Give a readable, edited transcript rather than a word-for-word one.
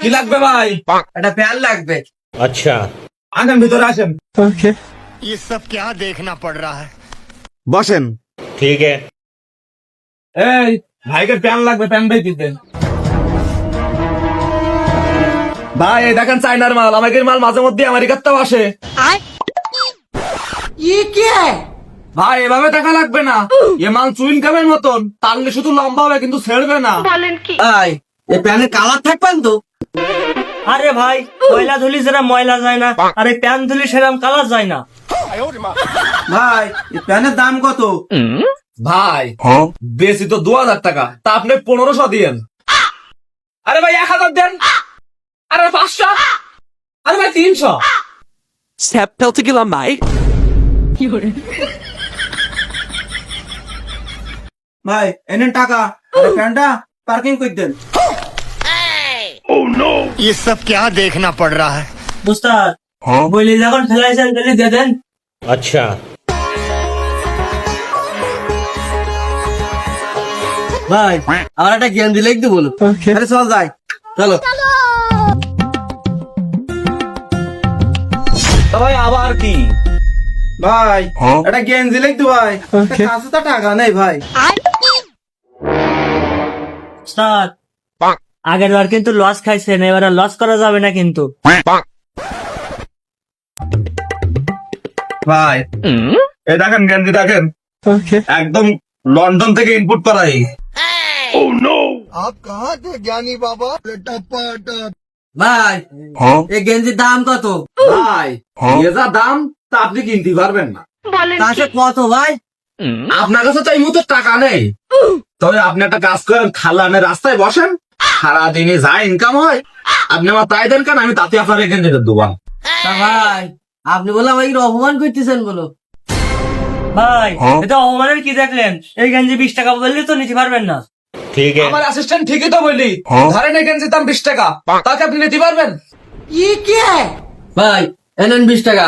কি লাগবে ভাই? একটা প্যান লাগবে। अच्छा আঙ্কেল ভিতরে আসেন, ये सब क्या देखना पड़ रहा है। বসেন। ठीक है। এই ভাইকে প্যান লাগবে, প্যান ভাই দিতে। ভাই এই দেখেন চাইনার মাল, আমাদের মাল মাঝে মধ্যে আমেরিকাতেও আসে। ভাই এভাবে দেখা লাগবে না, এ মাল চুইন কামের মতন, টানলে শুধু লম্বা হবে কিন্তু ছেড়বে না। ভাই এই প্যানের কালার থাকবেন তো? আরে ভাই ময়লা ধুলি যেরকম ময়লা যায় না, আর এই প্যান ধুলি সেরকম কালার যায় না। ভাই এই প্যানের দাম কত? ভাই বেশি তো 2000 টাকা, তা আপনি 1500 দিয়েন। আরে ভাই 1000 দেন, আরে 500, আরে ভাই 300। Seppelte gillar mig. ভাই এনেন টাকা, আর এই প্যানটা পার্কিং করে দেন। ये सब क्या देखना पड़ रहा है। বুঝতার বলি যখন ফেলাইছেন তাহলে দিয়ে দেন। अच्छा ভাই আমার একটা গেঞ্জি লিখতে বলো। আরে চল যাই, চলো। তা ভাই আবার কি? ভাই একটা গেঞ্জি লিখতে ভাই, কাছে তো টাকা নেই ভাই। স্যার আগের বার কিন্তু লস খাইছেন, এবার লস করা যাবে না কিন্তু। ভাই এই দেখেন গেঞ্জি দেখেন, একদম লন্ডন থেকে ইনপুট করাই। ভাই এই গেঞ্জির দাম কত? ভাই এ যা দাম তা আপনি কিনতে পারবেন না। কাছে কত ভাই? আপনার কাছে তো এই মুহূর্তে টাকা নেই, তবে আপনি একটা কাজ করেন, খালানে রাস্তায় বসেন, সারাদিনে যা ইনকাম হয় আপনি আমার তাই দেন, কেন আমি তাতে আপনার এখানে যেতে দেবো। তা ভাই আপনি বলে আমাকে অপমান করতেছেন বলো। ভাই এটা অপমানের কি দেখলেন? এই গেঞ্জি 20 টাকা বললে তো নিতে পারবেন না। ठीक है। আমার অ্যাসিস্ট্যান্ট ঠিকই তো বলি, ধরেন এই গেঞ্জির দাম 20 টাকা, তাকে আপনি নিতে পারবেন? ভাই এনেন 20 টাকা।